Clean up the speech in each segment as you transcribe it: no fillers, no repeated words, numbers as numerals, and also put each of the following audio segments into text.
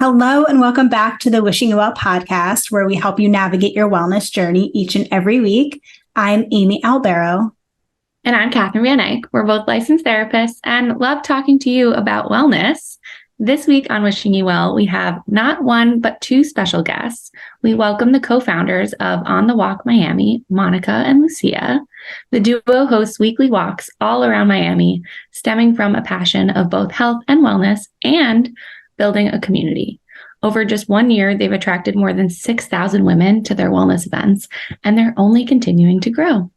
Hello, and welcome back to the Wishing You Well podcast, where we help you navigate your wellness journey each and every week. I'm Amy Albero. And I'm Catherine Van Eyck. We're both licensed therapists and love talking to you about wellness. This week on Wishing You Well, we have not one, but two special guests. We welcome the co-founders of On the Walk Miami, Monica and Lucia. The duo hosts weekly walks all around Miami, stemming from a passion of both health and wellness and building a community. Over just 1 year, they've attracted more than 6,000 women to their wellness events, and they're only continuing to grow.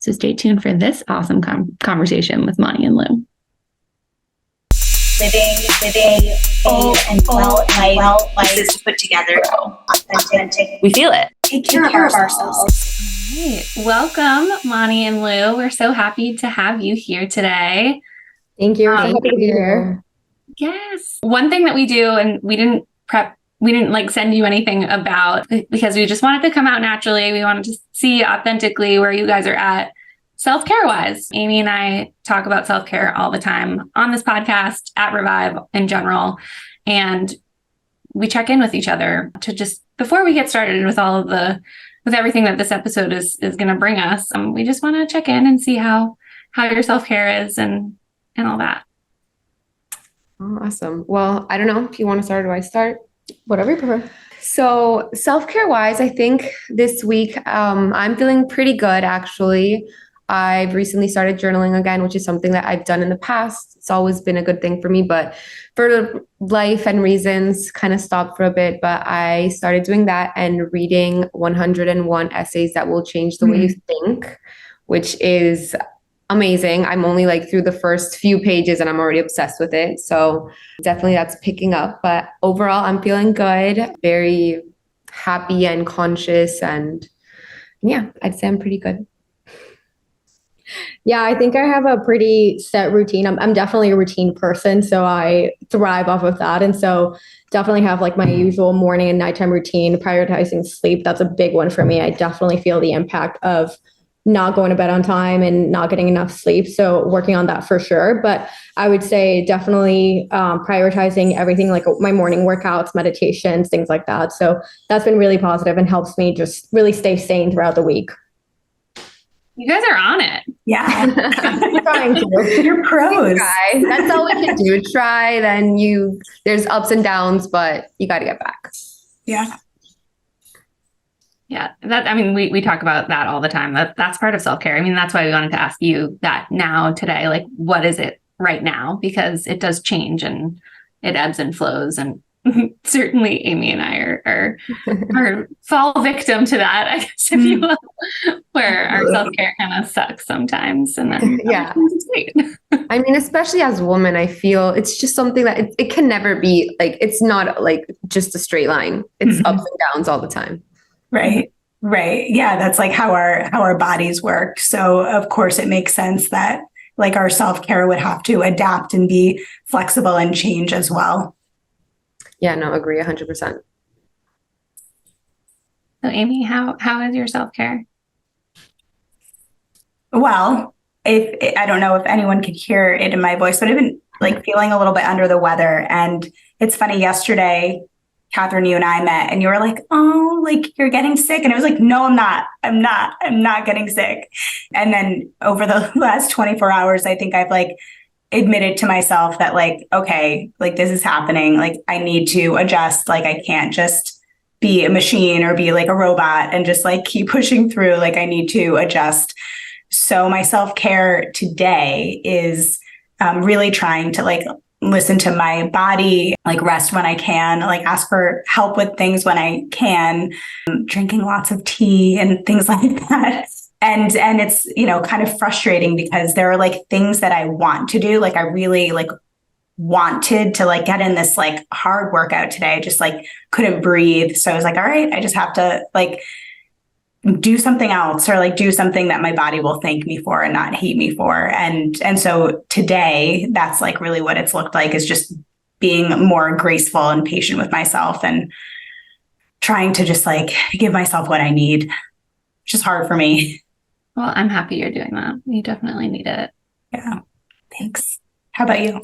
So stay tuned for this awesome conversation with Moni and Lou. Living full and well life is to put together, authentic. We feel it. Take care of ourselves. All right. Welcome, Moni and Lou. We're so happy to have you here today. Thank you. We're so happy to be here. Yes. One thing that we do, and we didn't send you anything about, because we just wanted to come out naturally. We wanted to see authentically where you guys are at self-care wise. Amy and I talk about self-care all the time on this podcast, at Revive in general. And we check in with each other to just, before we get started with with everything that this episode is going to bring us, we just want to check in and see how your self-care is and all that. Awesome. Well, I don't know if you want to start or do I start? Whatever you prefer. So self-care wise, I think this week I'm feeling pretty good, actually. I've recently started journaling again, which is something that I've done in the past. It's always been a good thing for me, but for life and reasons kind of stopped for a bit. But I started doing that and reading 101 essays that will change the way you think, which is amazing. I'm only through the first few pages and I'm already obsessed with it. So definitely that's picking up. But overall, I'm feeling good, very happy and conscious. And yeah, I'd say I'm pretty good. Yeah, I think I have a pretty set routine. I'm definitely a routine person, so I thrive off of that. And so definitely have my usual morning and nighttime routine, prioritizing sleep. That's a big one for me. I definitely feel the impact of not going to bed on time and not getting enough sleep. So working on that for sure. But I would say definitely prioritizing everything, like my morning workouts, meditations, things like that. So that's been really positive and helps me just really stay sane throughout the week. You guys are on it. Yeah. Trying to. You're pros. Try. That's all we can do. Try, then there's ups and downs, but you got to get back. Yeah. Yeah, we talk about that all the time. That's part of self-care. I mean, that's why we wanted to ask you that now today, what is it right now? Because it does change and it ebbs and flows. And certainly Amy and I are fall victim to that, I guess, if you will, where our self-care kind of sucks sometimes. And then yeah, I mean, especially as women, I feel it's just something that it can never be it's not just a straight line. It's ups and downs all the time. Right. Yeah, that's how our bodies work. So of course it makes sense that our self-care would have to adapt and be flexible and change as well. Yeah, no, agree 100%. So Amy, how is your self-care? Well, I don't know if anyone could hear it in my voice, but I've been feeling a little bit under the weather. And it's funny, yesterday, Catherine, you and I met and you were like, oh, you're getting sick. And I was like, no, I'm not. I'm not getting sick. And then over the last 24 hours, I think I've admitted to myself that okay, this is happening. I need to adjust. I can't just be a machine or be a robot and just keep pushing through. I need to adjust. So my self-care today is really trying to listen to my body, rest when I can, ask for help with things when I can, drinking lots of tea and things like that. And it's, kind of frustrating because there are things that I want to do. I really wanted to get in this hard workout today. I just couldn't breathe. So I was all right, I just have to do something else or do something that my body will thank me for and not hate me for. And so today that's really what it's looked like, is just being more graceful and patient with myself and trying to just give myself what I need, which is hard for me. Well, I'm happy you're doing that. You definitely need it. Yeah. Thanks. How about you?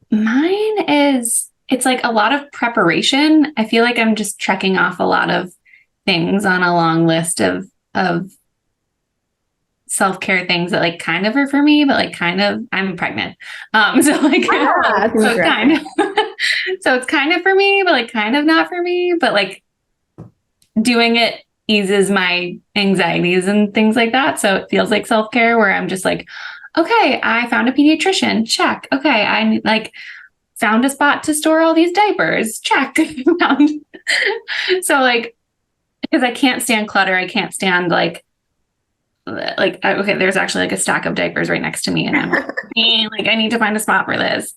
Mine is it's like a lot of preparation. I feel like I'm just checking off a lot of things on a long list of self-care things that like kind of are for me, but like kind of I'm pregnant. So like so it's kind of so it's kind of for me, but like kind of not for me. But like doing it eases my anxieties and things like that. So it feels like self-care where I'm just like, okay, I found a pediatrician. Check. Okay, I like found a spot to store all these diapers. Check. So like, because I can't stand clutter. I can't stand like okay, there's actually like a stack of diapers right next to me, and I'm like, I need to find a spot for this.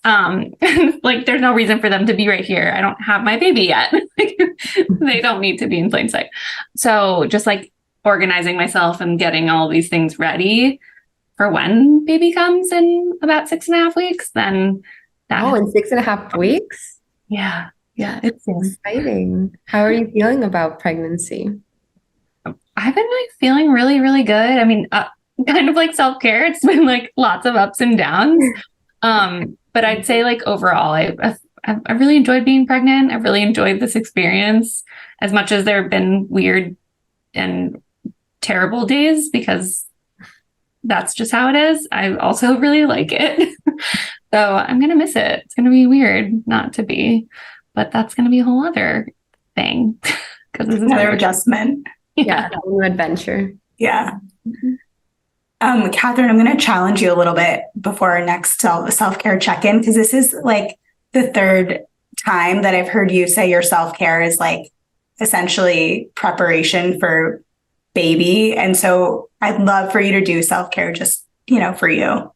Like, there's no reason for them to be right here. I don't have my baby yet. They don't need to be in plain sight. So just like organizing myself and getting all these things ready for when baby comes in about 6.5 weeks, then that. In 6.5 weeks? Yeah. It's exciting. How are you feeling about pregnancy? I've been like feeling really, really good. I mean, kind of like self-care. It's been like lots of ups and downs. But I'd say like overall, I really enjoyed being pregnant. I really enjoyed this experience as much as there have been weird and terrible days, because that's just how it is. I also really like it. So I'm going to miss it. It's going to be weird not to be, but that's going to be a whole other thing. Because this is another adjustment. Yeah, a new adventure. Yeah. Catherine, I'm going to challenge you a little bit before our next self-care check-in, because this is like the third time that I've heard you say your self-care is like essentially preparation for baby. And so I'd love for you to do self-care just, for you.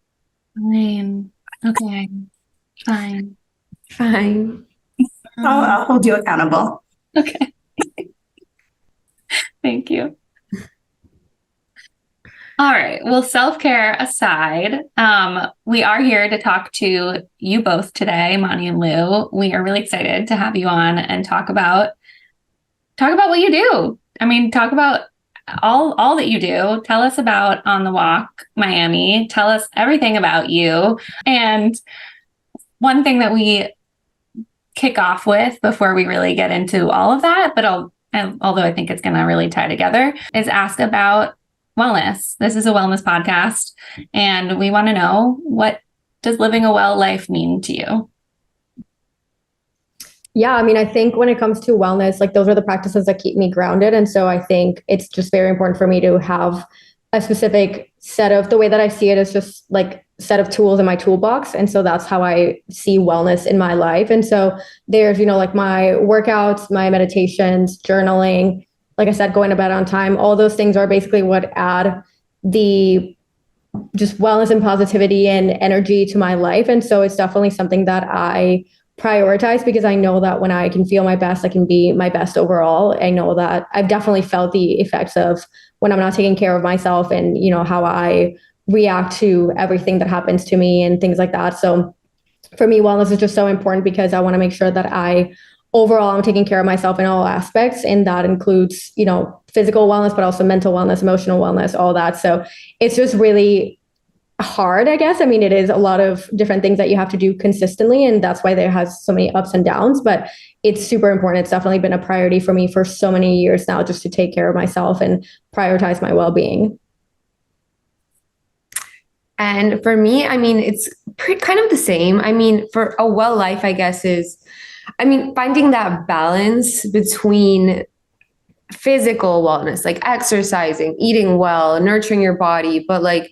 Fine. Okay. Fine. I'll hold you accountable. Okay. Thank you. All right. Well, self-care aside, we are here to talk to you both today, Moni and Lou. We are really excited to have you on and talk about what you do. I mean, talk about all that you do. Tell us about On the Walk Miami. Tell us everything about you. And one thing that we kick off with before we really get into all of that, but although I think it's going to really tie together, is ask about wellness. This is a wellness podcast, and we want to know, what does living a well life mean to you? Yeah, I mean, I think when it comes to wellness, like those are the practices that keep me grounded. And so I think it's just very important for me to have a specific set of, the way that I see it is just like set of tools in my toolbox. And so that's how I see wellness in my life. And so there's, like my workouts, my meditations, journaling, like I said, going to bed on time, all those things are basically what add the just wellness and positivity and energy to my life. And so it's definitely something that I prioritize, because I know that when I can feel my best, I can be my best overall. I know that I've definitely felt the effects of when I'm not taking care of myself and, how I react to everything that happens to me and things like that. So for me, wellness is just so important, because I want to make sure that overall, I'm taking care of myself in all aspects. And that includes, physical wellness, but also mental wellness, emotional wellness, all that. So it's just really hard, I guess. I mean, it is a lot of different things that you have to do consistently, and that's why there has so many ups and downs, but it's super important. It's definitely been a priority for me for so many years now, just to take care of myself and prioritize my well-being. And for me, I mean, it's kind of the same. I mean, for a well life, I guess, finding that balance between physical wellness, like exercising, eating well, nurturing your body, but like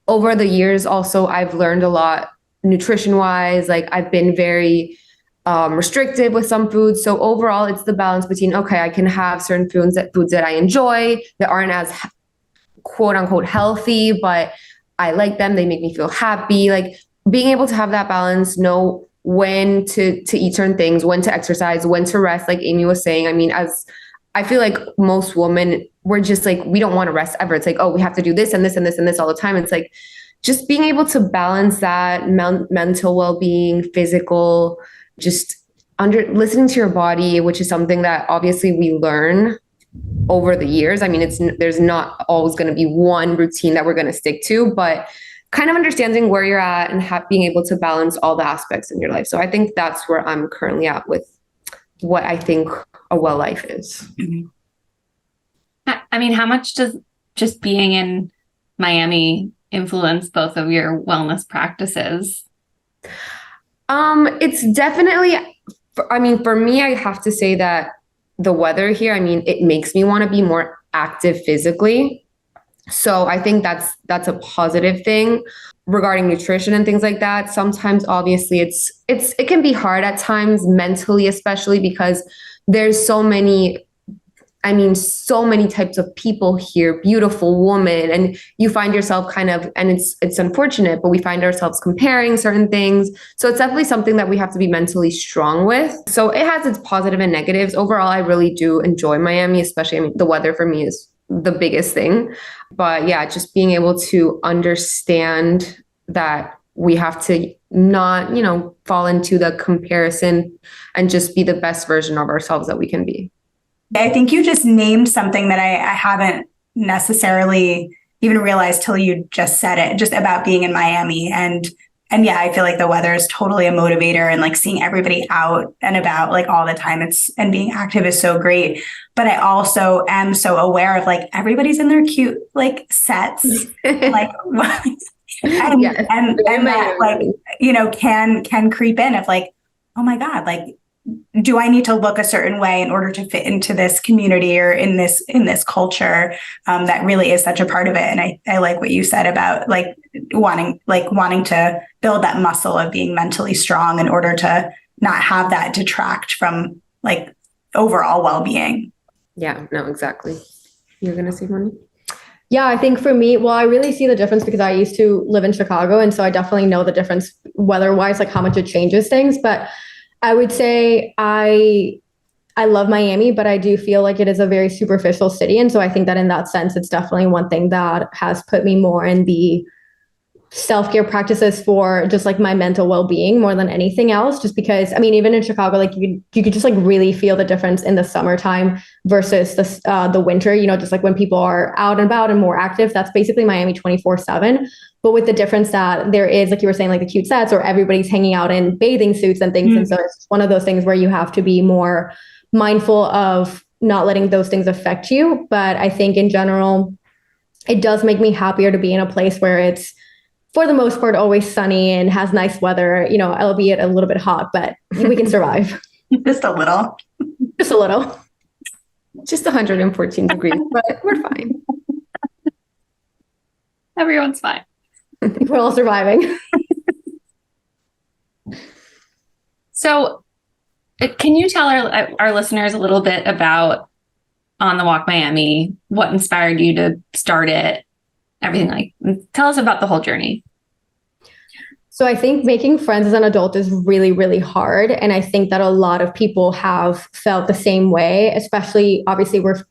over the years, also, I've learned a lot nutrition wise. Like I've been very restrictive with some foods. So overall, it's the balance between, okay, I can have certain foods that I enjoy that aren't as quote unquote healthy, but I like them. They make me feel happy. Like being able to have that balance, know when to eat certain things, when to exercise, when to rest. Like Amy was saying, I mean, as I feel like most women, we're just like, we don't want to rest ever. It's like, oh, we have to do this and this and this and this all the time. It's like just being able to balance that mental well-being, physical, just listening to your body, which is something that obviously we learn over the years. I mean, there's not always going to be one routine that we're going to stick to, but kind of understanding where you're at and being able to balance all the aspects in your life. So I think that's where I'm currently at with what I think a well life is. I mean, how much does just being in Miami influence both of your wellness practices? It's definitely, I mean, for me, I have to say that the weather here, I mean, it makes me want to be more active physically. So I think that's a positive thing regarding nutrition and things like that. Sometimes obviously it can be hard at times mentally, especially because there's so many types of people here, beautiful women, and you find yourself kind of, and it's unfortunate, but we find ourselves comparing certain things. So it's definitely something that we have to be mentally strong with. So it has its positive and negatives. Overall, I really do enjoy Miami, especially, I mean, the weather for me is the biggest thing. But yeah, just being able to understand that we have to not, fall into the comparison and just be the best version of ourselves that we can be. I think you just named something that I haven't necessarily even realized till you just said it, just about being in Miami. And yeah, I feel like the weather is totally a motivator, and like seeing everybody out and about like all the time, and being active is so great. But I also am so aware of like everybody's in their cute like sets, like and that like, can creep in of like, oh my God, like, do I need to look a certain way in order to fit into this community or in this culture that really is such a part of it? And I like what you said about like wanting to build that muscle of being mentally strong in order to not have that detract from like overall well-being. Yeah, no, exactly. You're gonna say, Moni? Yeah, I think for me, well, I really see the difference because I used to live in Chicago, and so I definitely know the difference weather-wise, like how much it changes things. But I would say I love Miami, but I do feel like it is a very superficial city. And so I think that in that sense, it's definitely one thing that has put me more in the self-care practices for just like my mental well-being more than anything else. Just because, I mean, even in Chicago, like you could just like really feel the difference in the summertime versus the winter, just like when people are out and about and more active. That's basically Miami 24/7. But with the difference that there is, like you were saying, like the cute sets, or everybody's hanging out in bathing suits and things. And so it's one of those things where you have to be more mindful of not letting those things affect you. But I think in general, it does make me happier to be in a place where it's, for the most part, always sunny and has nice weather, albeit a little bit hot, but we can survive. Just a little. Just a little. Just 114 degrees, but we're fine. Everyone's fine. We're all surviving. So can you tell our listeners a little bit about On the Walk Miami, what inspired you to start it, everything tell us about the whole journey. So I think making friends as an adult is really, really hard. And I think that a lot of people have felt the same way, especially obviously we're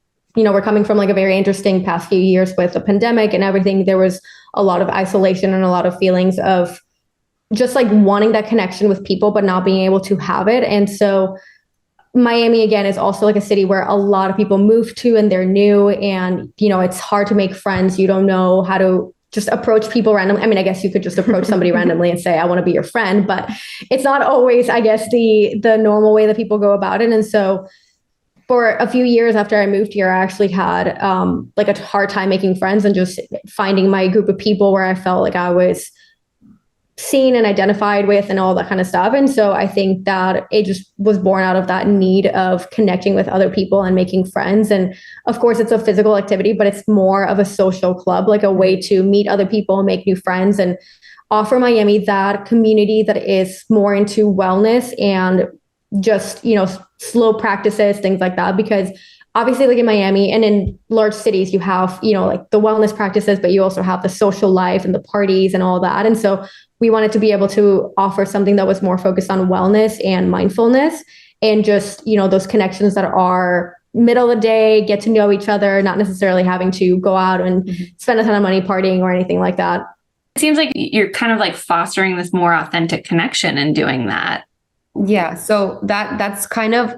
coming from like a very interesting past few years with the pandemic and everything. There was a lot of isolation and a lot of feelings of just like wanting that connection with people, but not being able to have it. And so Miami, again, is also like a city where a lot of people move to and they're new, and, it's hard to make friends. You don't know how to just approach people randomly. I mean, I guess you could just approach somebody randomly and say, I want to be your friend, but it's not always, I guess, the normal way that people go about it. And so for a few years after I moved here, I actually had like a hard time making friends and just finding my group of people where I felt like I was seen and identified with and all that kind of stuff. And so I think that it just was born out of that need of connecting with other people and making friends. And of course, it's a physical activity, but it's more of a social club, like a way to meet other people and make new friends and offer Miami that community that is more into wellness and just, slow practices, things like that. Because obviously, like in Miami and in large cities, you have, like the wellness practices, but you also have the social life and the parties and all that. And so we wanted to be able to offer something that was more focused on wellness and mindfulness and just, those connections that are middle of the day, get to know each other, not necessarily having to go out and spend a ton of money partying or anything like that. It seems like you're kind of like fostering this more authentic connection and doing that. Yeah. So that's kind of,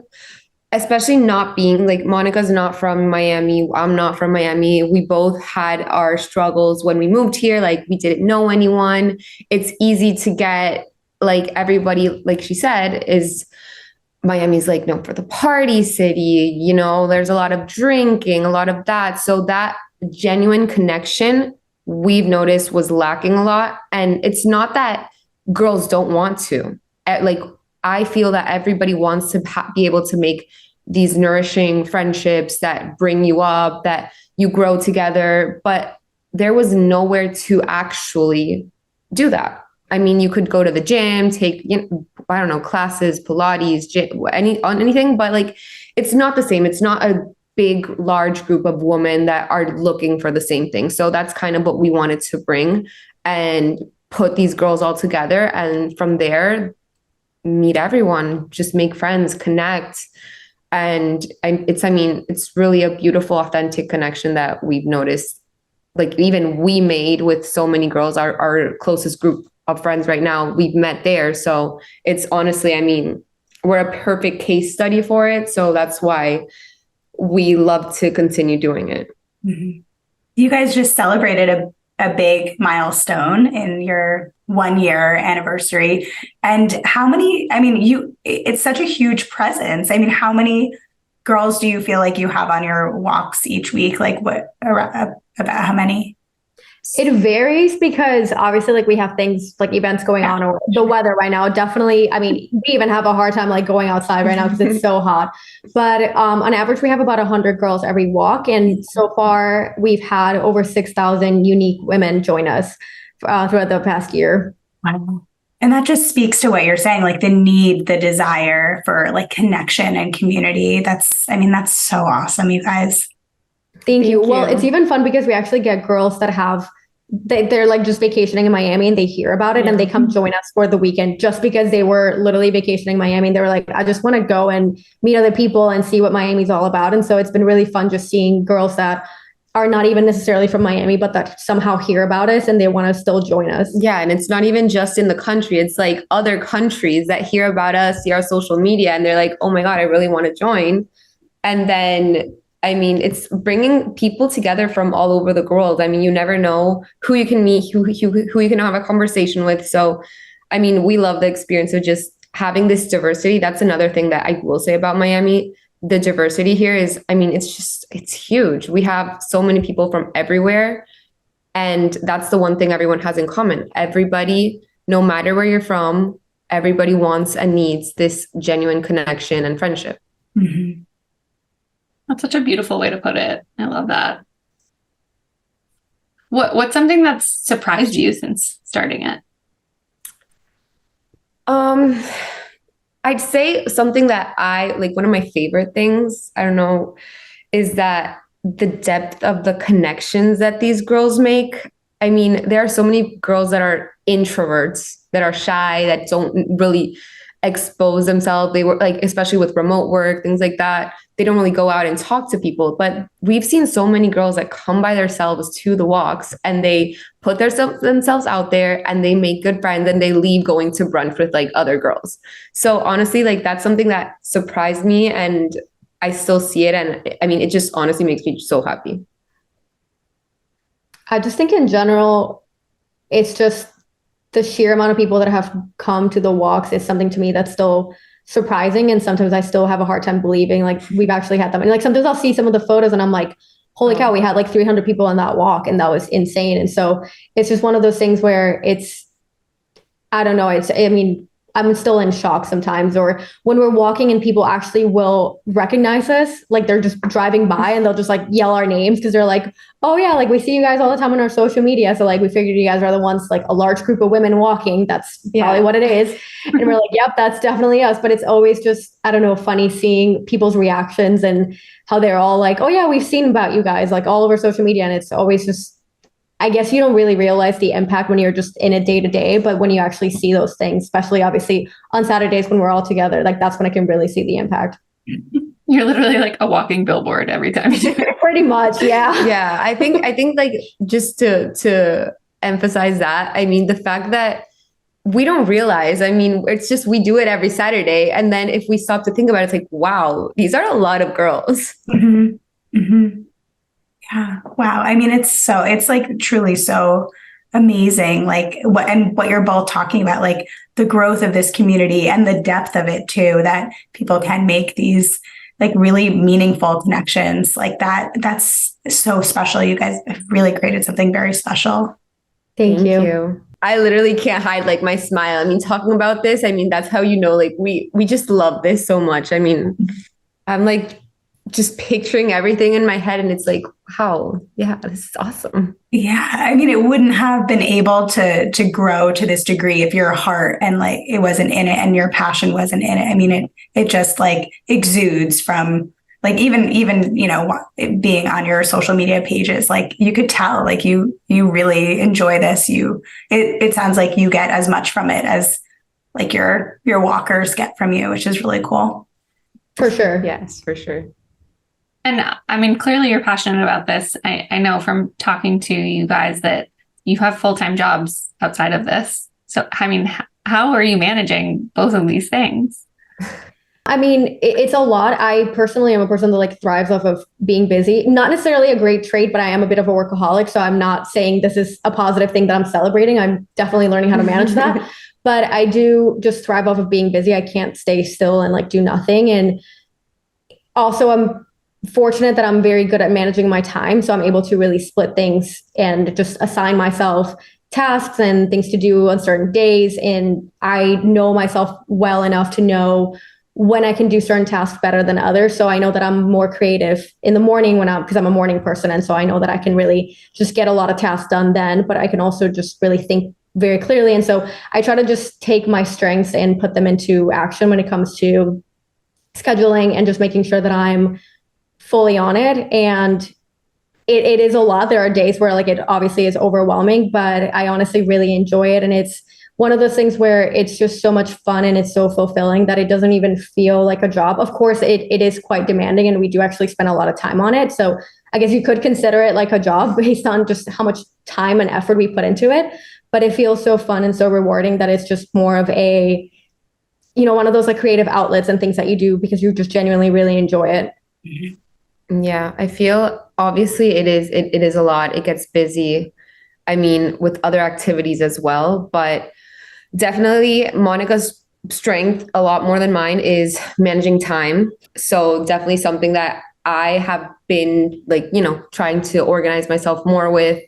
especially not being like, Monica's not from Miami. I'm not from Miami. We both had our struggles when we moved here. Like, we didn't know anyone. It's easy to get, like, everybody, like she said, is Miami's like known for the party city. You know, there's a lot of drinking, a lot of that. So that genuine connection we've noticed was lacking a lot. And it's not that girls don't want to. Like, I feel that everybody wants to be able to make these nourishing friendships that bring you up, that you grow together. But there was nowhere to actually do that. I mean, you could go to the gym, take, I don't know, classes, Pilates, gym, anything, but like, it's not the same. It's not a big, large group of women that are looking for the same thing. So that's kind of what we wanted to bring and put these girls all together. And from there, meet everyone, just make friends, connect. And it's really a beautiful, authentic connection that we've noticed. Like, even we made with so many girls, our closest group of friends right now, we've met there. So it's honestly, I mean, we're a perfect case study for it. So that's why we love to continue doing it. Mm-hmm. You guys just celebrated a big milestone in your 1-year anniversary. And how many, I mean, it's such a huge presence. I mean, how many girls do you feel like you have on your walks each week? Like, about how many? It varies because obviously, like, we have things like events going on, or the weather right now. Definitely, I mean, we even have a hard time like going outside right now because it's so hot. But on average, we have about 100 girls every walk, and so far we've had over 6,000 unique women join us throughout the past year. Wow. And that just speaks to what you're saying, like the need, the desire for like connection and community. That's so awesome, you guys. Thank you. Well, it's even fun because we actually get girls that they're like just vacationing in Miami and they hear about it and they come join us for the weekend just because they were literally vacationing in Miami. And they were like, I just want to go and meet other people and see what Miami's all about. And so it's been really fun just seeing girls that are not even necessarily from Miami, but that somehow hear about us and they want to still join us. Yeah. And it's not even just in the country. It's like other countries that hear about us, see our social media, and they're like, oh my God, I really want to join. And then, I mean, it's bringing people together from all over the world. I mean, you never know who you can meet, who you can have a conversation with. So, I mean, we love the experience of just having this diversity. That's another thing that I will say about Miami. The diversity here is, I mean, it's huge. We have so many people from everywhere. And that's the one thing everyone has in common. Everybody, no matter where you're from, everybody wants and needs this genuine connection and friendship. Mm-hmm. That's such a beautiful way to put it. I love that. What's something that's surprised you since starting it? I'd say something that one of my favorite things, I don't know, is that the depth of the connections that these girls make. I mean, there are so many girls that are introverts, that are shy, that don't really expose themselves. They were like, especially with remote work, things like that, they don't really go out and talk to people. But we've seen so many girls that come by themselves to the walks and they put themselves out there and they make good friends and they leave going to brunch with like other girls. So honestly, like, that's something that surprised me and I still see it. And I mean, it just honestly makes me so happy. I just think in general, it's just the sheer amount of people that have come to the walks is something to me that's still surprising. And sometimes I still have a hard time believing like we've actually had them. And like sometimes I'll see some of the photos and I'm like, holy cow, we had like 300 people on that walk and that was insane. And so it's just one of those things where I don't know. I'm still in shock sometimes, or when we're walking and people actually will recognize us, like they're just driving by and they'll just like yell our names because they're like, oh yeah, like we see you guys all the time on our social media. So like we figured you guys are the ones, like a large group of women walking. That's probably what it is. And we're like, yep, that's definitely us. But it's always just, I don't know, funny seeing people's reactions and how they're all like, oh yeah, we've seen about you guys like all over social media. And it's always just, I guess you don't really realize the impact when you're just in it day to day, but when you actually see those things, especially obviously on Saturdays when we're all together, like that's when I can really see the impact. You're literally like a walking billboard every time you do it. Pretty much, yeah. Yeah, I think like just to emphasize that, I mean, the fact that we don't realize. I mean, it's just we do it every Saturday. And then if we stop to think about it, it's like, wow, these are a lot of girls. Mhm. Mhm. Yeah. Wow. I mean, it's like truly so amazing. Like what you're both talking about, like the growth of this community and the depth of it too, that people can make these like really meaningful connections like that. That's so special. You guys have really created something very special. Thank you. I literally can't hide like my smile. I mean, talking about this, I mean, that's how you know, like we just love this so much. I mean, I'm like just picturing everything in my head and it's like, wow, yeah, this is awesome. Yeah. I mean, it wouldn't have been able to grow to this degree if your heart and like it wasn't in it and your passion wasn't in it. I mean, it just like exudes from like even, you know, being on your social media pages, like you could tell like you really enjoy this. It sounds like you get as much from it as like your walkers get from you, which is really cool. For sure. Yes, for sure. And I mean, clearly you're passionate about this. I know from talking to you guys that you have full-time jobs outside of this. So, I mean, how are you managing both of these things? I mean, it's a lot. I personally am a person that like thrives off of being busy. Not necessarily a great trait, but I am a bit of a workaholic. So I'm not saying this is a positive thing that I'm celebrating. I'm definitely learning how to manage that. But I do just thrive off of being busy. I can't stay still and like do nothing. And also I'm fortunate that I'm very good at managing my time. So I'm able to really split things and just assign myself tasks and things to do on certain days. And I know myself well enough to know when I can do certain tasks better than others. So I know that I'm more creative in the morning because I'm a morning person. And so I know that I can really just get a lot of tasks done then, but I can also just really think very clearly. And so I try to just take my strengths and put them into action when it comes to scheduling and just making sure that I'm fully on it. And it is a lot. There are days where like it obviously is overwhelming, but I honestly really enjoy it. And it's one of those things where it's just so much fun and it's so fulfilling that it doesn't even feel like a job. Of course, it is quite demanding and we do actually spend a lot of time on it. So I guess you could consider it like a job based on just how much time and effort we put into it. But it feels so fun and so rewarding that it's just more of a, you know, one of those like creative outlets and things that you do because you just genuinely really enjoy it. Mm-hmm. Yeah, I feel obviously it is a lot. It gets busy. I mean, with other activities as well, but definitely Monica's strength a lot more than mine is managing time. So definitely something that I have been like, you know, trying to organize myself more with.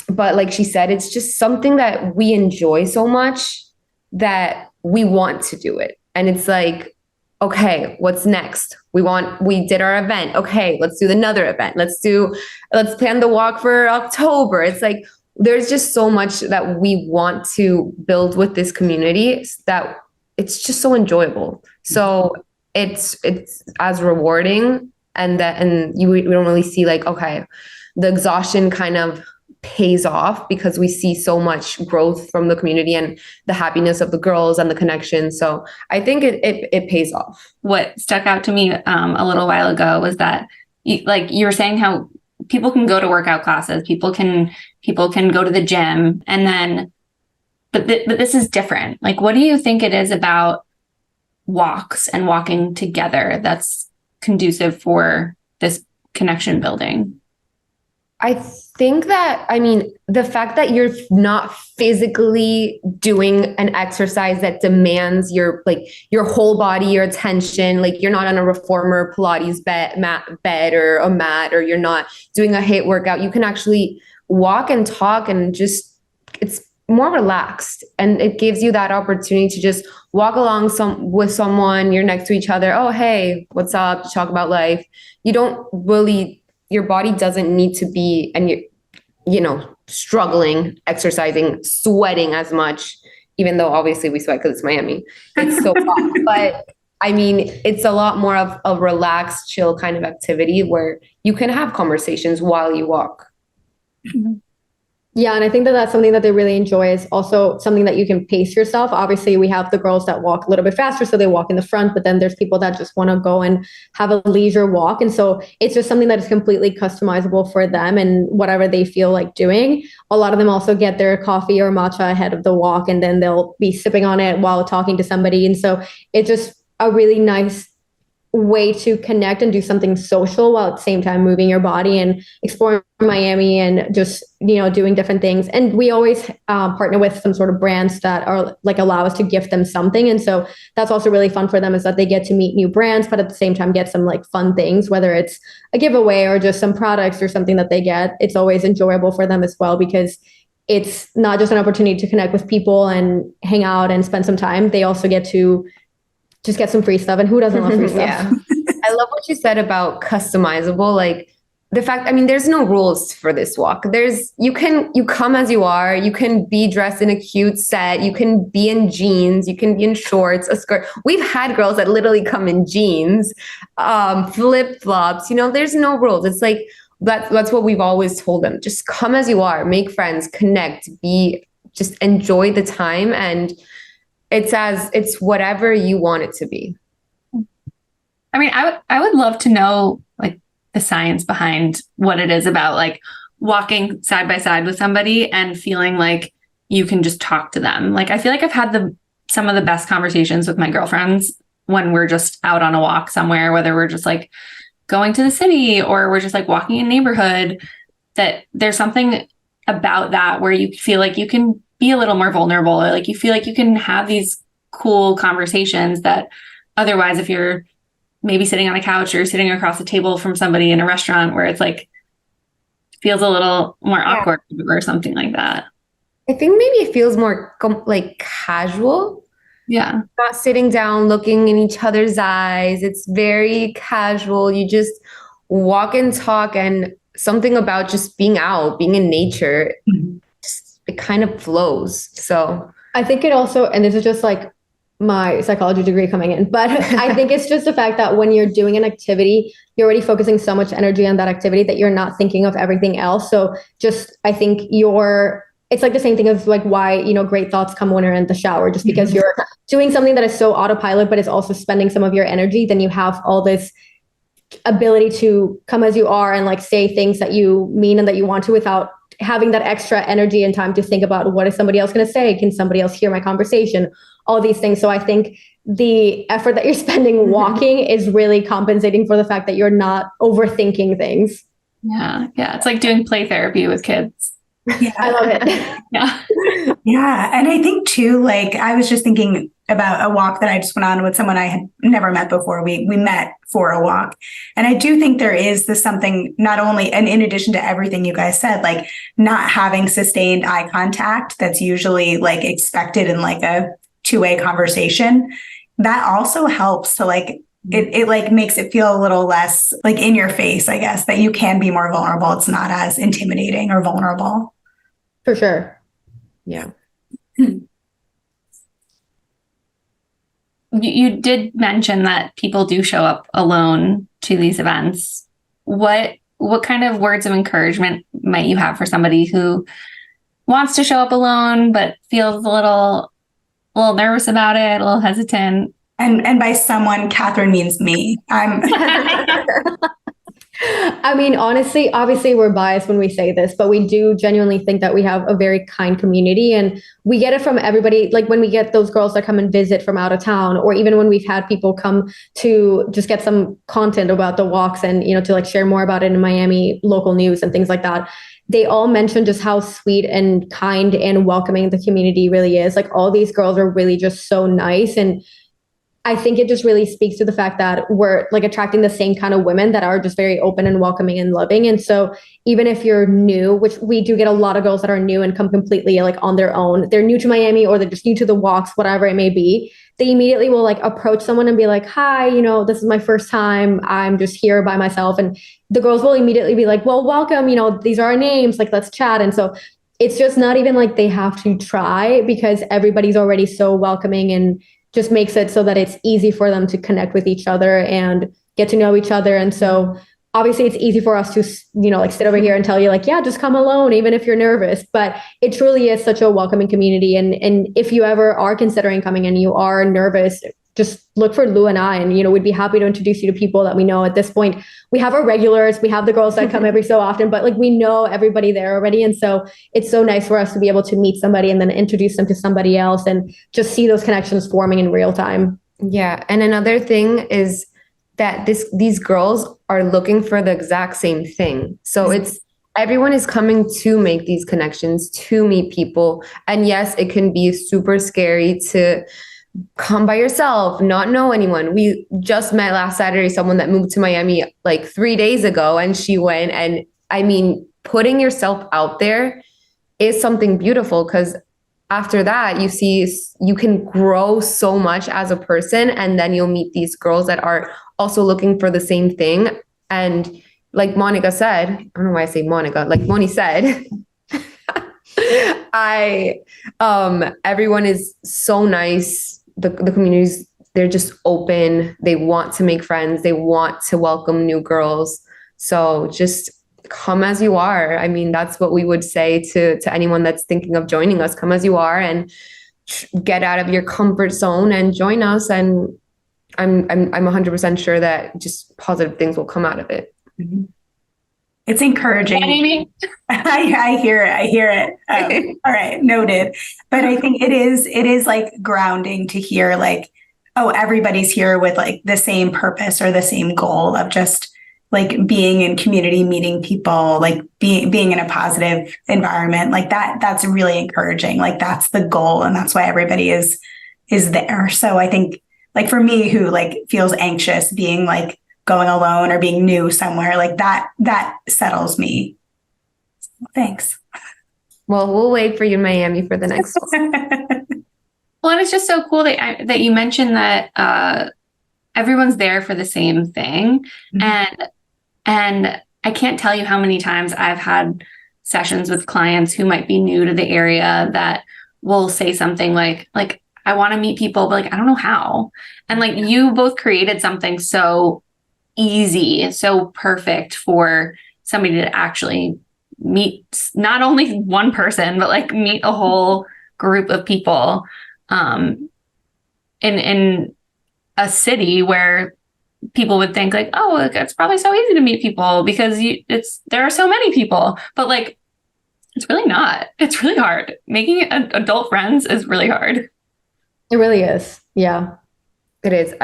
But like she said, it's just something that we enjoy so much that we want to do it. And it's like, okay, what's next? We did our event. Okay, let's do another event. Let's plan the walk for October. It's like, there's just so much that we want to build with this community that it's just so enjoyable. So it's as rewarding we don't really see like, okay, the exhaustion kind of pays off because we see so much growth from the community and the happiness of the girls and the connection. So I think it pays off. What stuck out to me a little while ago was that you were saying how people can go to workout classes, people can go to the gym, and then but this is different. Like, what do you think it is about walks and walking together that's conducive for this connection building? I think that, I mean, the fact that you're not physically doing an exercise that demands your whole body, your attention, like you're not on a reformer Pilates bed or a mat, or you're not doing a HIIT workout. You can actually walk and talk and just, it's more relaxed. And it gives you that opportunity to just walk along with someone, you're next to each other. Oh, hey, what's up? Talk about life. Your body doesn't need to be, and you know, struggling, exercising, sweating as much, even though obviously we sweat because it's Miami. It's so hot. But I mean, it's a lot more of a relaxed, chill kind of activity where you can have conversations while you walk. Yeah, and I think that that's something that they really enjoy is also something that you can pace yourself. Obviously, we have the girls that walk a little bit faster, so they walk in the front, but then there's people that just want to go and have a leisure walk. And so it's just something that is completely customizable for them and whatever they feel like doing. A lot of them also get their coffee or matcha ahead of the walk, and then they'll be sipping on it while talking to somebody. And so it's just a really nice way to connect and do something social while at the same time moving your body and exploring Miami and just, doing different things. And we always partner with some sort of brands that are like allow us to gift them something. And so that's also really fun for them is that they get to meet new brands, but at the same time get some like fun things, whether it's a giveaway or just some products or something that they get. It's always enjoyable for them as well because it's not just an opportunity to connect with people and hang out and spend some time. They also get to just get some free stuff. And who doesn't love free stuff? Yeah. I love what you said about customizable. Like the fact, there's no rules for this walk. You come as you are. You can be dressed in a cute set. You can be in jeans. You can be in shorts, a skirt. We've had girls that literally come in jeans, flip flops. There's no rules. It's like, that's what we've always told them. Just come as you are, make friends, connect, just enjoy the time. And it's whatever you want it to be. I would love to know like the science behind what it is about like walking side by side with somebody and feeling like you can just talk to them. Like, I feel like I've had some of the best conversations with my girlfriends when we're just out on a walk somewhere, whether we're just like going to the city or we're just like walking in a neighborhood, that there's something about that where you feel like you can be a little more vulnerable, or like you feel like you can have these cool conversations that otherwise, if you're maybe sitting on a couch or sitting across the table from somebody in a restaurant where it's like feels a little more awkward or something like that. I think maybe it feels more like casual. Yeah. Not sitting down, looking in each other's eyes. It's very casual. You just walk and talk, and something about just being out, being in nature, it kind of flows. So I think it also, and this is just like my psychology degree coming in, but I think it's just the fact that when you're doing an activity, you're already focusing so much energy on that activity that you're not thinking of everything else. So just, I think it's like the same thing as like why, great thoughts come when you're in the shower, just because you're doing something that is so autopilot, but it's also spending some of your energy. Then you have all this ability to come as you are and like say things that you mean and that you want to without having that extra energy and time to think about what is somebody else going to say? Can somebody else hear my conversation? All these things. So I think the effort that you're spending walking is really compensating for the fact that you're not overthinking things. Yeah. Yeah. It's like doing play therapy with kids. Yeah, I love it. Yeah. Yeah. And I think too, like I was just thinking about a walk that I just went on with someone I had never met before. We met for a walk. And I do think there is this something not only, and in addition to everything you guys said, like not having sustained eye contact that's usually like expected in like a two-way conversation, that also helps to like, it like makes it feel a little less like in your face, I guess, that you can be more vulnerable. It's not as intimidating or vulnerable. For sure. Yeah. You did mention that people do show up alone to these events. What kind of words of encouragement might you have for somebody who wants to show up alone, but feels a little nervous about it, a little hesitant? And by someone, Catherine means me. I mean, honestly, obviously we're biased when we say this, but we do genuinely think that we have a very kind community, and we get it from everybody. Like when we get those girls that come and visit from out of town, or even when we've had people come to just get some content about the walks and, to like share more about it in Miami local news and things like that. They all mention just how sweet and kind and welcoming the community really is. Like all these girls are really just so nice. And I think it just really speaks to the fact that we're like attracting the same kind of women that are just very open and welcoming and loving. And so even if you're new, which we do get a lot of girls that are new and come completely like on their own, they're new to Miami or they're just new to the walks, whatever it may be, they immediately will like approach someone and be like, hi, this is my first time. I'm just here by myself. And the girls will immediately be like, well, welcome, these are our names, like, let's chat. And so it's just not even like they have to try, because everybody's already so welcoming and just makes it so that it's easy for them to connect with each other and get to know each other. And so obviously it's easy for us to, like sit over here and tell you like, yeah, just come alone, even if you're nervous, but it truly is such a welcoming community. And if you ever are considering coming and you are nervous, just look for Lou and I, and, we'd be happy to introduce you to people that we know. At this point, we have our regulars, we have the girls that come every so often, but like we know everybody there already. And so it's so nice for us to be able to meet somebody and then introduce them to somebody else and just see those connections forming in real time. Yeah. And another thing is that these girls are looking for the exact same thing. So it's everyone is coming to make these connections, to meet people. And yes, it can be super scary to come by yourself, not know anyone. We just met last Saturday someone that moved to Miami like 3 days ago, and she went. And I mean, putting yourself out there is something beautiful, because after that, you can grow so much as a person, and then you'll meet these girls that are also looking for the same thing. And like Monica said, I don't know why I say Monica, like Moni said, everyone is so nice. The communities, they're just open. They want to make friends. They want to welcome new girls. So just come as you are. I mean, that's what we would say to anyone that's thinking of joining us. Come as you are and get out of your comfort zone and join us. And I'm 100% sure that just positive things will come out of it. Mm-hmm. It's encouraging. I hear it. All right, noted. But I think it is like grounding to hear like, oh, everybody's here with like the same purpose or the same goal of just like being in community, meeting people, like being in a positive environment. Like that's really encouraging. Like that's the goal, and that's why everybody is there. So I think like for me, who like feels anxious being like going alone or being new somewhere, like that settles me. Thanks. Well, we'll wait for you in Miami for the next one. Well, and it's just so cool that you mentioned that everyone's there for the same thing. Mm-hmm. And I can't tell you how many times I've had sessions with clients who might be new to the area that will say something like I want to meet people, but like I don't know how. And like you both created something so easy, so perfect for somebody to actually meet not only one person, but like meet a whole group of people in a city where people would think like, oh, it's probably so easy to meet people because there are so many people, but like it's really not. It's really hard. Making adult friends is really hard. It really is. Yeah. It is.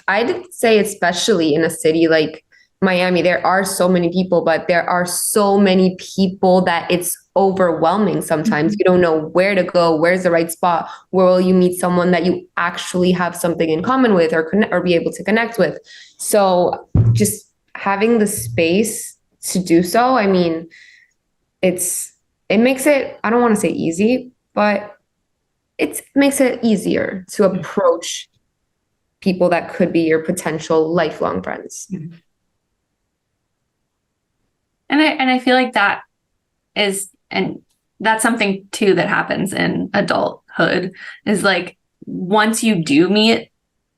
I'd say especially in a city like Miami, there are so many people, but there are so many people that it's overwhelming sometimes. Mm-hmm. You don't know where to go, where's the right spot, where will you meet someone that you actually have something in common with or be able to connect with. So just having the space to do so, I mean, it makes it, I don't want to say easy, but it makes it easier to approach people that could be your potential lifelong friends. Mm-hmm. And I feel like that is, and that's something too that happens in adulthood is like, once you do meet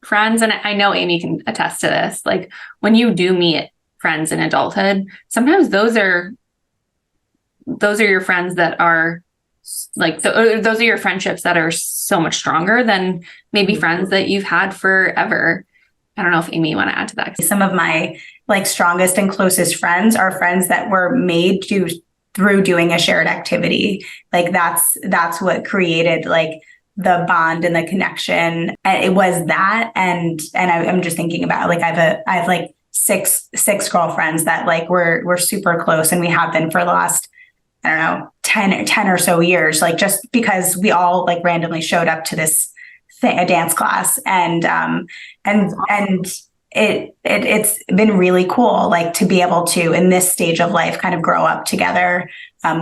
friends, and I know Amy can attest to this, like when you do meet friends in adulthood, sometimes those are your friends that are like, those are your friendships that are so much stronger than maybe friends that you've had forever. I don't know if Amy, you want to add to that? Some of my like strongest and closest friends are friends that were made through doing a shared activity. Like that's what created like the bond and the connection. And it was that. And I'm just thinking about like, I have like six girlfriends that like we're super close, and we have been for the last, I don't know, 10 or so years, like just because we all like randomly showed up to this a dance class, and it's been really cool, like to be able to in this stage of life kind of grow up together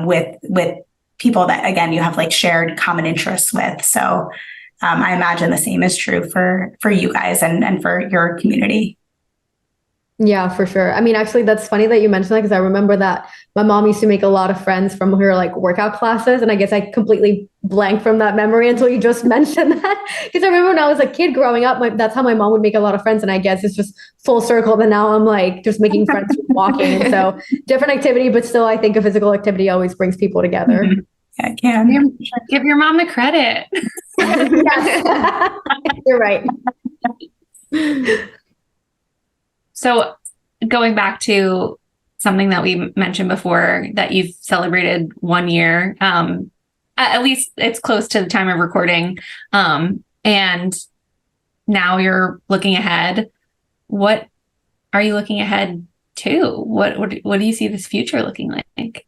with people that again you have like shared common interests with. So I imagine the same is true for you guys and for your community. Yeah, for sure. I mean, actually, that's funny that you mentioned that because I remember that my mom used to make a lot of friends from her like workout classes. And I guess I completely blanked from that memory until you just mentioned that. Because I remember when I was a kid growing up, that's how my mom would make a lot of friends. And I guess it's just full circle that now I'm like just making friends with walking. And so different activity, but still, I think a physical activity always brings people together. Mhm. Yeah, it can. Give your mom the credit. Yes. You're right. So going back to something that we mentioned before, that you've celebrated 1 year, at least it's close to the time of recording. And now you're looking ahead. What are you looking ahead to? What do you see this future looking like?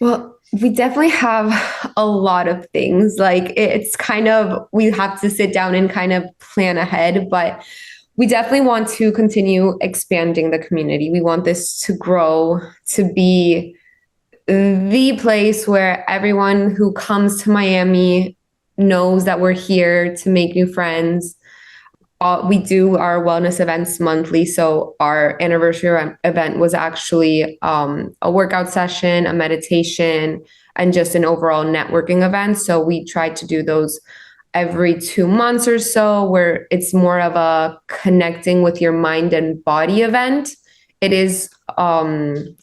Well, we definitely have a lot of things. Like it's kind of, we have to sit down and kind of plan ahead, but we definitely want to continue expanding the community. We want this to grow, to be the place where everyone who comes to Miami knows that we're here to make new friends. We do our wellness events monthly. So our anniversary event was actually a workout session, a meditation, and just an overall networking event. So we try to do those every 2 months or so, where it's more of a connecting with your mind and body event. It is something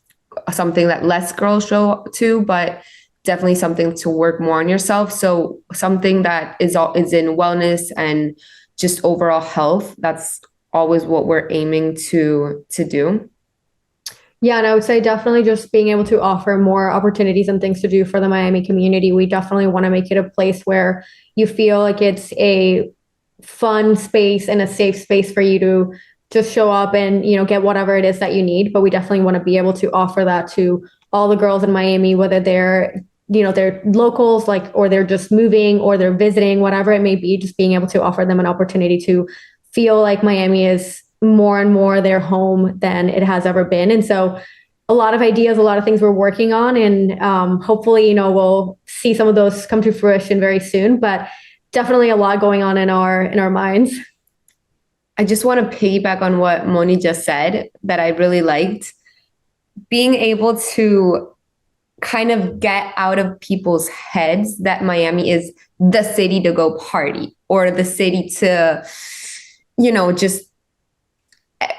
that less girls show to, but definitely something to work more on yourself. So something that is in wellness and just overall health. That's always what we're aiming to do. Yeah, and I would say definitely just being able to offer more opportunities and things to do for the Miami community. We definitely want to make it a place where you feel like it's a fun space and a safe space for you to just show up and, get whatever it is that you need. But we definitely want to be able to offer that to all the girls in Miami, whether they're locals, or they're just moving or they're visiting, whatever it may be, just being able to offer them an opportunity to feel like Miami is more and more their home than it has ever been. And so a lot of ideas, a lot of things we're working on, and hopefully, we'll see some of those come to fruition very soon, but definitely a lot going on in our minds. I just want to piggyback on what Moni just said that I really liked. Being able to kind of get out of people's heads that Miami is the city to go party or the city to, just,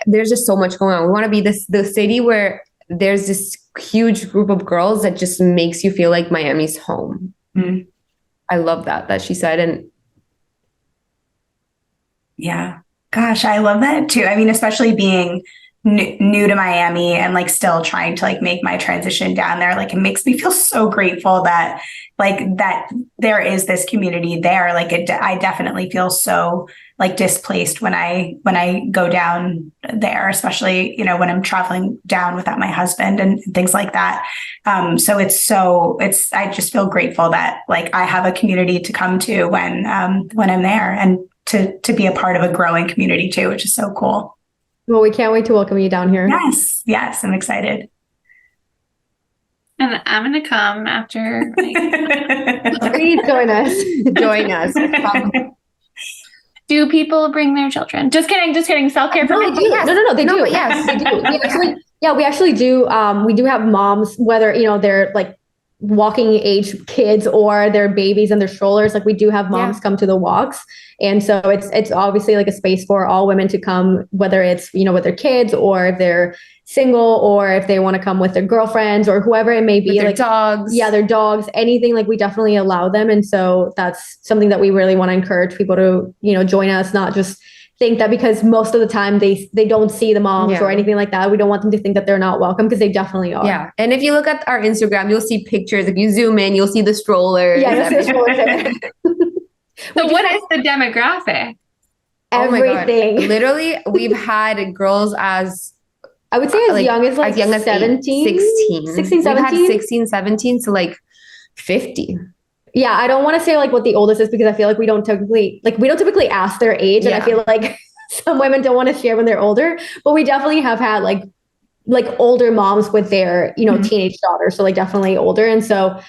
there's just so much going on. We want to be the city where there's this huge group of girls that just makes you feel like Miami's home. Mm. I love that she said. And yeah, gosh, I love that too. I mean, especially being new to Miami and still trying to make my transition down there. It makes me feel so grateful that that there is this community there. I definitely feel so displaced when I go down there, especially, when I'm traveling down without my husband and things like that. So I just feel grateful that I have a community to come to when I'm there, and to be a part of a growing community too, which is so cool. Well, we can't wait to welcome you down here. Yes, I'm excited. And I'm going to come after. Please join us. Do people bring their children? Just kidding. Self-care for No, they do. yes. No, they do. Yes, they do. We actually do. We do have moms, whether, they're walking age kids or their babies and their strollers. We do have moms come to the walks. And so it's obviously a space for all women to come, whether it's, with their kids or if they're single or if they want to come with their girlfriends or whoever it may be. With their dogs. Yeah, their dogs, anything. We definitely allow them. And so that's something that we really want to encourage people to, join us, not just think that because most of the time they don't see the moms or anything like that. We don't want them to think that they're not welcome, because they definitely are. Yeah. And if you look at our Instagram, you'll see pictures. If you zoom in, you'll see the strollers. Yeah, you'll see the strollers. So what is the demographic? Everything. Oh my God. Literally, we've had girls as I would say as young as 17, 16, 17. We've had 16, 17 to 50. Yeah, I don't want to say what the oldest is, because I feel we don't typically ask their age, and I feel some women don't want to share when they're older, but we definitely have had older moms with their teenage daughters, so definitely older. And so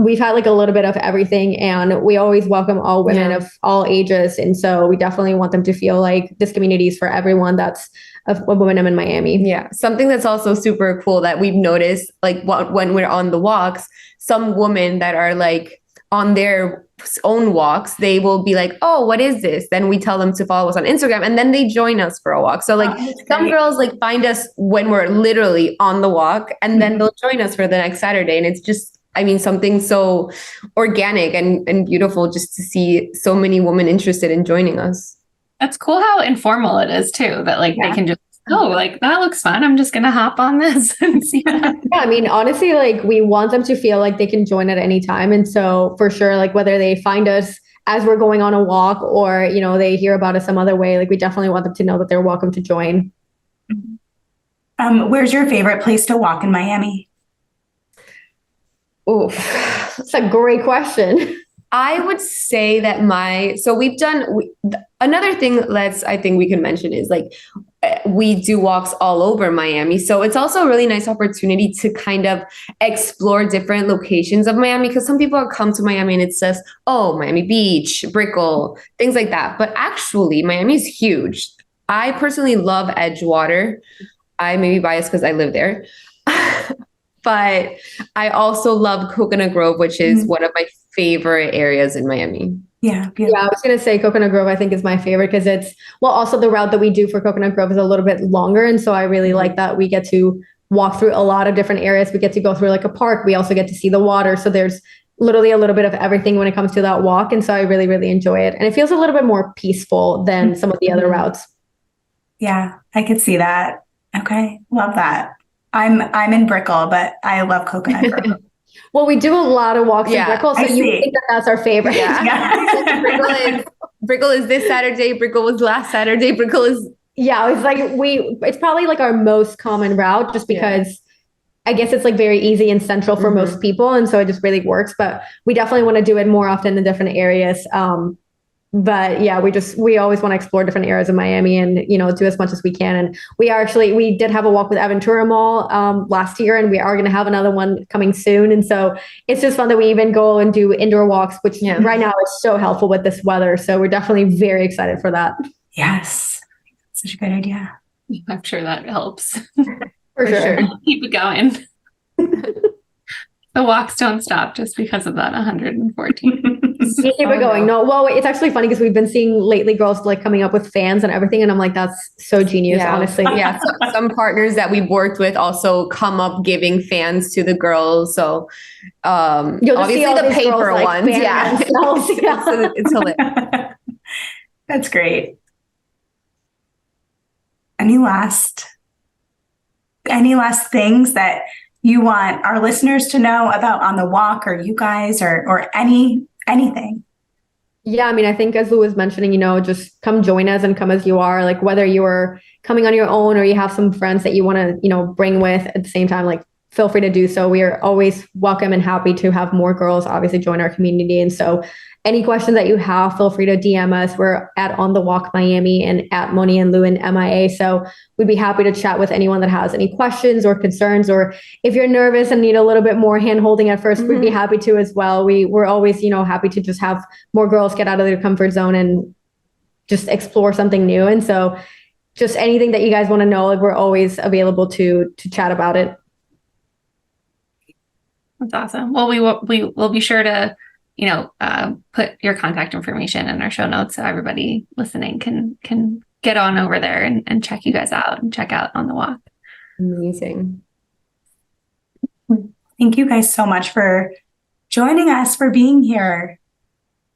we've had a little bit of everything, and we always welcome all women of all ages. And so we definitely want them to feel this community is for everyone that's of women in Miami. Yeah. Something that's also super cool that we've noticed, like when we're on the walks, some women that are like on their own walks, they will be like, oh, what is this? Then we tell them to follow us on Instagram and then they join us for a walk. So like some girls like find us when we're literally on the walk and then they'll join us for the next Saturday. And it's just, I mean, something so organic and beautiful just to see so many women interested in joining us. That's cool how informal it is too, that like they can just, oh, like that looks fun. I'm just going to hop on this and see what happens. Yeah, I mean, honestly, like we want them to feel like they can join at any time. And so for sure, like whether they find us as we're going on a walk or, you know, they hear about us some other way, like we definitely want them to know that they're welcome to join. Where's your favorite place to walk in Miami? Oh, that's a great question. I would say that another thing I think we can mention is like, we do walks all over Miami. So it's also a really nice opportunity to kind of explore different locations of Miami because some people come to Miami and it says, oh, Miami Beach, Brickell, things like that. But actually, Miami is huge. I personally love Edgewater. I may be biased because I live there. But I also love Coconut Grove, which is one of my favorite areas in Miami. Yeah. Beautiful. Yeah, I was going to say Coconut Grove, I think is my favorite because also the route that we do for Coconut Grove is a little bit longer. And so I really like that we get to walk through a lot of different areas. We get to go through like a park. We also get to see the water. So there's literally a little bit of everything when it comes to that walk. And so I really, really enjoy it. And it feels a little bit more peaceful than some of the other routes. Yeah, I could see that. Okay. Love that. I'm in Brickell, but I love Coconut Grove. Well, we do a lot of walks in Brickell, so you think that that's our favorite. Yeah. Brickell is this Saturday. Brickell was last Saturday. Brickell is... Yeah, it's like it's probably like our most common route just because I guess it's like very easy and central for most people. And so it just really works. But we definitely want to do it more often in different areas. But yeah, we always want to explore different areas of Miami and, you know, do as much as we can. And we did have a walk with Aventura Mall last year, and we are going to have another one coming soon. And so it's just fun that we even go and do indoor walks, which right now is so helpful with this weather. So we're definitely very excited for that. Yes. Such a good idea. I'm sure that helps. For sure. Keep it going. The walks don't stop just because of that 114. Keep it going. No, well, it's actually funny because we've been seeing lately girls like coming up with fans and everything. And I'm like, that's so genius, honestly. Yeah. Some partners that we've worked with also come up giving fans to the girls. So obviously the paper girls, ones. Like, yeah. It's hilarious. That's great. Any last things that you want our listeners to know about On the Walk or you guys or anything? Yeah, I mean, I think as Lou was mentioning, you know, just come join us and come as you are, like whether you are coming on your own or you have some friends that you want to, you know, bring with at the same time, like feel free to do so. We are always welcome and happy to have more girls obviously join our community. And so any questions that you have, feel free to DM us. We're at On the Walk Miami and at Moni and Lou and MIA. So we'd be happy to chat with anyone that has any questions or concerns, or if you're nervous and need a little bit more hand holding at first, we'd be happy to as well. We're always, you know, happy to just have more girls get out of their comfort zone and just explore something new. And so just anything that you guys want to know, like, we're always available to chat about it. That's awesome. Well, we will be sure to, you know, put your contact information in our show notes so everybody listening can get on over there and check you guys out and check out On the Walk. Amazing. Thank you guys so much for joining us, for being here.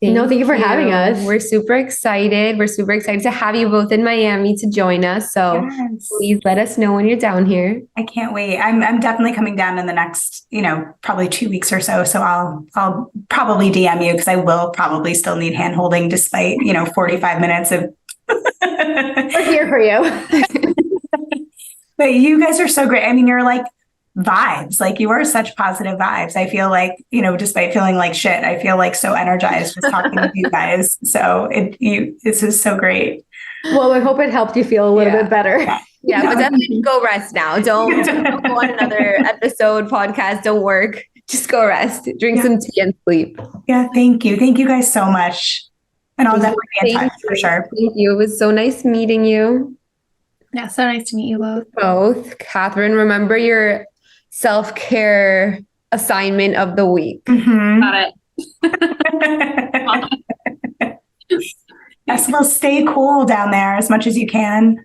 Thank you for having us. We're super excited. We're super excited to have you both in Miami to join us. So please let us know when you're down here. I can't wait. I'm definitely coming down in the next, you know, probably 2 weeks or so. So I'll probably DM you because I will probably still need hand holding despite, you know, 45 minutes of. We're here for you. But you guys are so great. I mean, you're like vibes, like you are such positive vibes. I feel like, you know, despite feeling like shit, I feel like so energized just talking with you guys. So this is so great. Well, I hope it helped you feel a little bit better. Yeah, but definitely go rest now. Don't go on another episode, podcast. Don't work. Just go rest. Drink some tea and sleep. Yeah, thank you. Thank you guys so much. And I'll definitely be in touch for sure. Thank you. It was so nice meeting you. Yeah, so nice to meet you both. Both. Catherine, remember your self-care assignment of the week. Mhm. Got it. Yes, well, stay cool down there as much as you can.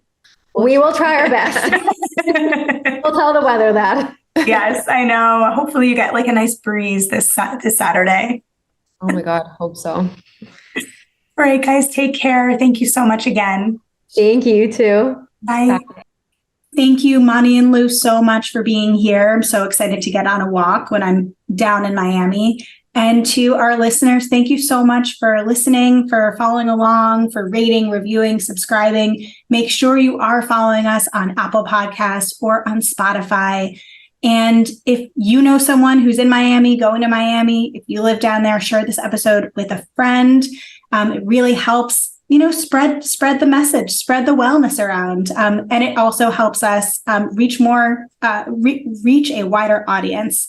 We will try our best. We'll tell the weather that. Yes, I know. Hopefully you get like a nice breeze this Saturday. Oh my God, hope so. All right, guys, take care. Thank you so much again. Thank you too. Bye. Thank you, Moni and Lou, so much for being here. I'm so excited to get on a walk when I'm down in Miami. And to our listeners, thank you so much for listening, for following along, for rating, reviewing, subscribing. Make sure you are following us on Apple Podcasts or on Spotify. And if you know someone who's in Miami, going to Miami, if you live down there, share this episode with a friend. It really helps, spread the message, spread the wellness around. And it also helps us reach a wider audience.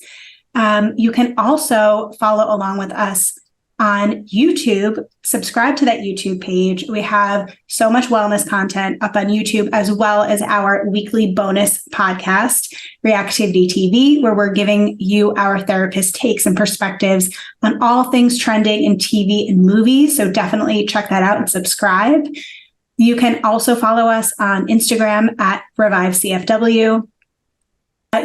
You can also follow along with us on YouTube. Subscribe to that YouTube page. We have so much wellness content up on YouTube, as well as our weekly bonus podcast, Reactivity TV, where we're giving you our therapist takes and perspectives on all things trending in TV and movies. So definitely check that out and subscribe. You can also follow us on Instagram at ReviveCFW.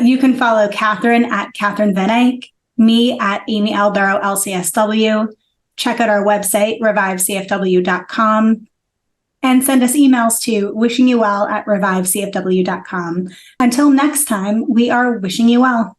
You can follow Catherine at Catherine Van Eyck, me at Amy L. Barrow LCSW. Check out our website, revivecfw.com, and send us emails to wishingyouwell@revivecfw.com. Until next time, we are wishing you well.